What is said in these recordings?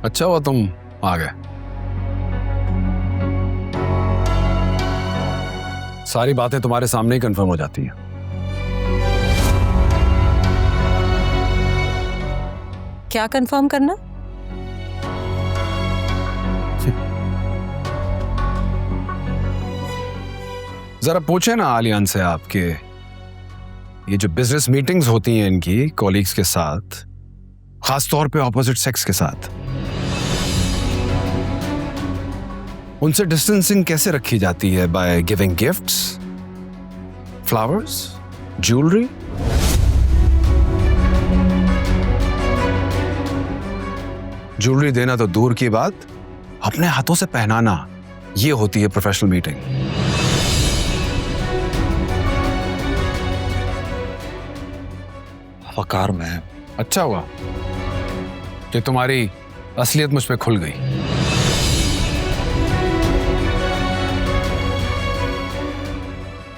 अच्छा हुआ तुम आ गए। सारी बातें तुम्हारे सामने ही कंफर्म हो जाती हैं। क्या कंफर्म करना? जरा पूछे ना आलियान से आपके ये जो बिजनेस मीटिंग्स होती हैं इनकी कॉलीग्स के साथ, खास तौर पे ऑपोजिट सेक्स के साथ, उनसे डिस्टेंसिंग कैसे रखी जाती है? By giving gifts, flowers, jewellery? Jewellery देना तो दूर की बात, अपने हाथों से पहनाना, ये होती है प्रोफेशनल मीटिंग। वकार में अच्छा हुआ कि तुम्हारी असलियत मुझ पे खुल गई।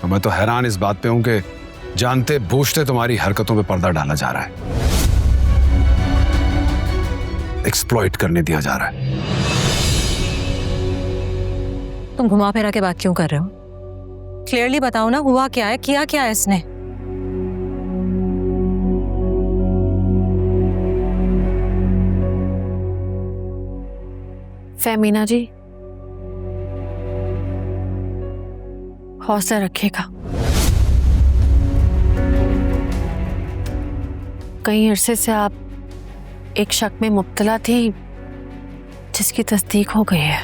मैं तो हैरान इस बात पे हूं कि जानते बूझते तुम्हारी हरकतों पे पर्दा डाला जा रहा है, एक्सप्लॉइट करने दिया जा रहा है। तुम घुमा फिरा के बात क्यों कर रहे हो? क्लियरली बताओ ना, हुआ क्या है, किया क्या है इसने? फेमिना जी, हौसला रखिएगा। कई अरसे से आप एक शक में मुब्तला थी जिसकी तस्दीक हो गई है।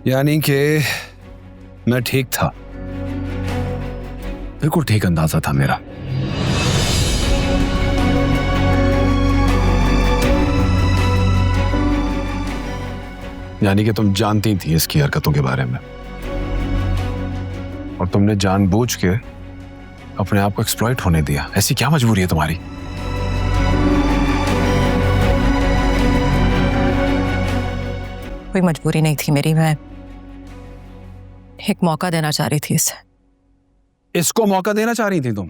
यानी कि मैं ठीक था, बिल्कुल ठीक अंदाजा था मेरा। यानी कि तुम जानती थी इसकी हरकतों के बारे में और तुमने जानबूझ के अपने आप को एक्सप्लॉइट होने दिया। ऐसी क्या मजबूरी है तुम्हारी? कोई मजबूरी नहीं थी मेरी, मैं एक मौका देना चाह रही थी इसे। इसको मौका देना चाह रही थी तुम?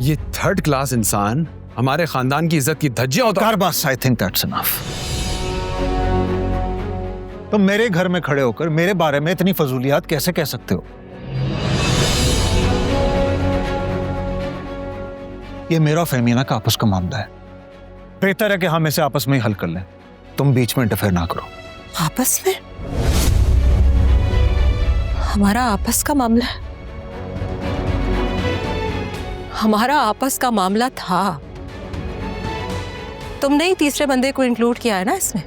ये थर्ड क्लास इंसान हमारे खानदान की इज्जत की धज्जियां होता। कारबास, आई थिंक दैट्स इनफ। तुम मेरे घर में खड़े होकर मेरे बारे में इतनी फजूलियात कैसे कह सकते हो? ये मेरा और फेमिना का आपस का मामला है। बेहतर है कि हम इसे आपस में ही हल कर लें। तुम बीच में इंटरफेयर ना करो। आपस में? हमारा आपस का मामला है? हमारा आपस का मामला था। तुमने ही तीसरे बंदे को इंक्लूड किया है ना इसमें।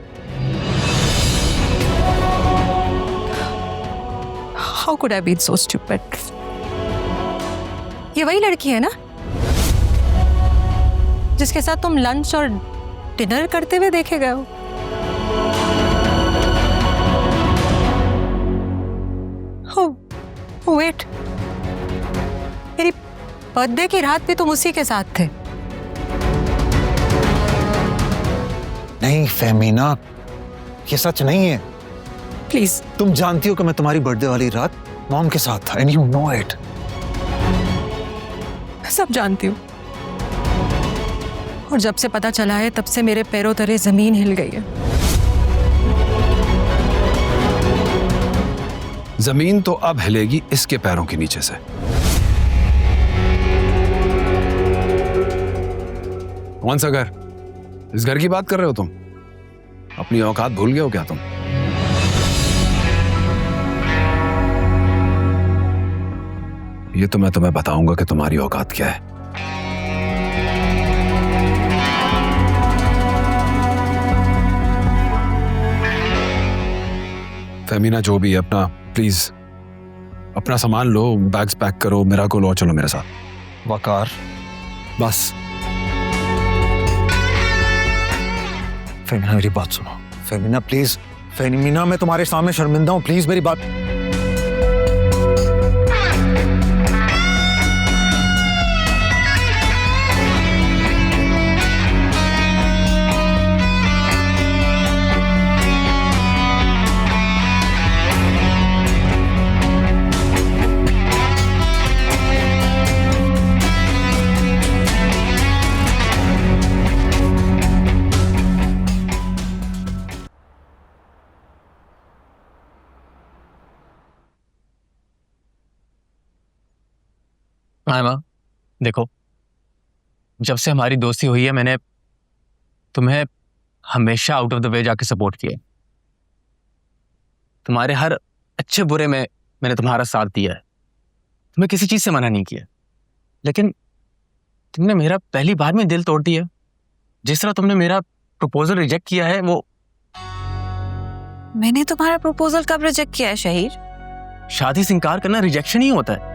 How could I be so stupid? ये वही लड़की है ना जिसके साथ तुम लंच और डिनर करते हुए देखे गए हो? Oh, wait. मेरी बर्थडे की रात भी तुम उसी के साथ थे। नहीं फेमिना, ये सच नहीं है। प्लीज। तुम जानती हो कि मैं तुम्हारी बर्थडे वाली रात मॉम के साथ था, एंड यू नो इट। सब जानती हूँ, और जब से पता चला है तब से मेरे पैरों तले जमीन हिल गई है। जमीन तो अब हिलेगी इसके पैरों के नीचे से। कौन सा घर? इस घर की बात कर रहे हो तुम? अपनी औकात भूल गए हो क्या तुम? ये तो मैं तुम्हें बताऊंगा कि तुम्हारी औकात क्या है। फेमिना, जो भी है, अपना प्लीज अपना सामान लो, बैग्स पैक करो, मेरा को लो, चलो मेरे साथ। वकार, बस। फेमिना मेरी बात सुनो। फेमिना प्लीज, फेमिना मैं तुम्हारे सामने शर्मिंदा हूं, प्लीज मेरी बात। हाँ माँ, देखो, जब से हमारी दोस्ती हुई है मैंने तुम्हें हमेशा आउट ऑफ द वे जाके सपोर्ट किया। तुम्हारे हर अच्छे बुरे में मैंने तुम्हारा साथ दिया है, तुम्हें किसी चीज से मना नहीं किया। लेकिन तुमने मेरा पहली बार में दिल तोड़ दिया। जिस तरह तुमने मेरा प्रपोजल रिजेक्ट किया है वो। मैंने तुम्हारा प्रपोजल कब रिजेक्ट किया है शहीर? शादी से इनकार करना रिजेक्शन ही होता है।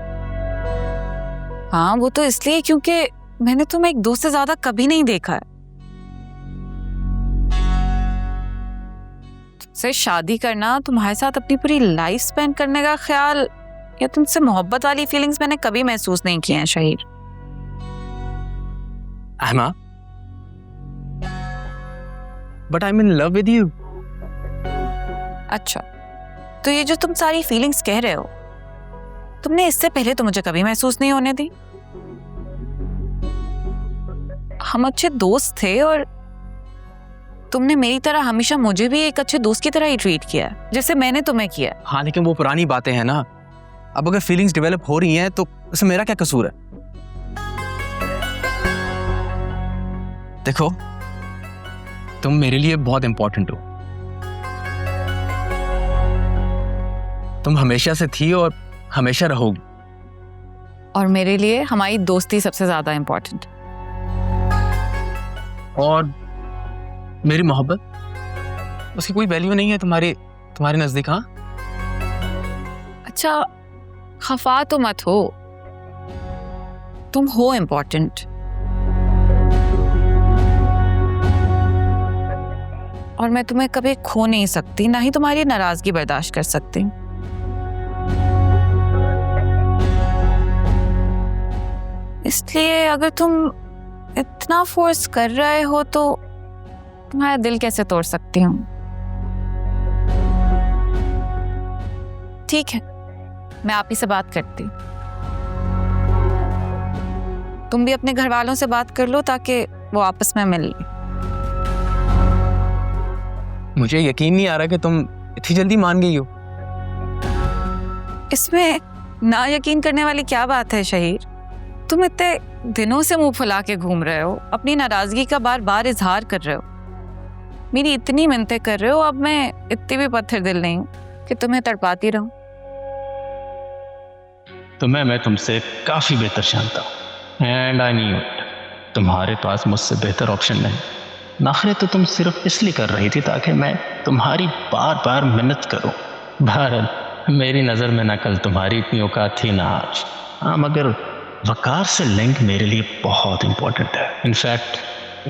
हाँ, वो तो इसलिए क्योंकि मैंने तुम्हें एक दोस्त से ज्यादा कभी नहीं देखा है। तुमसे शादी करना, तुम्हारे साथ अपनी पूरी लाइफ स्पेंड करने का ख्याल या तुमसे मोहब्बत वाली फीलिंग्स मैंने कभी महसूस नहीं किए हैं शहीर। अहमा, but I am in love with you. अच्छा, तो ये जो तुम सारी फीलिंग्स कह रहे हो, तुमने इससे पहले तो मुझे कभी महसूस नहीं होने दी। हम अच्छे दोस्त थे और तुमने मेरी तरह हमेशा मुझे भी एक अच्छे दोस्त की तरह ही ट्रीट किया है, जैसे मैंने तुम्हें किया। हाँ, लेकिन वो पुरानी बातें हैं ना। अब अगर फीलिंग्स डेवलप हो रही हैं तो उसमें मेरा क्या कसूर है? देखो, तुम मेरे लिए बहुत इंपॉर्टेंट हो। तुम हमेशा से थी और हमेशा रहोगी। और मेरे लिए हमारी दोस्ती सबसे ज्यादा इंपॉर्टेंट। और मेरी मोहब्बत, उसकी कोई वैल्यू नहीं है तुम्हारे नजदीक। हाँ, अच्छा, खफा तो मत हो, तुम हो इंपॉर्टेंट। और मैं तुम्हें कभी खो नहीं सकती, ना ही तुम्हारी नाराजगी बर्दाश्त कर सकती। इसलिए अगर तुम इतना फोर्स कर रहे हो तो तुम्हारा दिल कैसे तोड़ सकती हूँ? ठीक है, मैं आप ही से बात करती हूँ। तुम भी अपने घर वालों से बात कर लो ताकि वो आपस में मिल लें। मुझे यकीन नहीं आ रहा कि तुम इतनी जल्दी मान गई हो। इसमें ना यकीन करने वाली क्या बात है शहीर? तुम इतने दिनों से मुंह फुला के घूम रहे हो, अपनी नाराजगी का बार बार इजहार कर रहे हो, मेरी इतनी मिन्नतें कर रहे हो। अब मैं इतनी भी पत्थर दिल नहीं हूं कि तुम्हें तड़पाती रहूं। मैं तुमसे काफ़ी बेहतर जानता हूँ एंड आई न्यू इट। तुम्हारे पास मुझसे बेहतर ऑप्शन नहीं। नखरे तो तुम सिर्फ इसलिए कर रही थी ताकि मैं तुम्हारी बार बार मिन्नत करूँ। बहरहाल, मेरी नज़र में ना कल तुम्हारी इतनी औकात थी ना आज। हाँ, मगर वकार से लिंक मेरे लिए बहुत इंपॉर्टेंट है। इनफैक्ट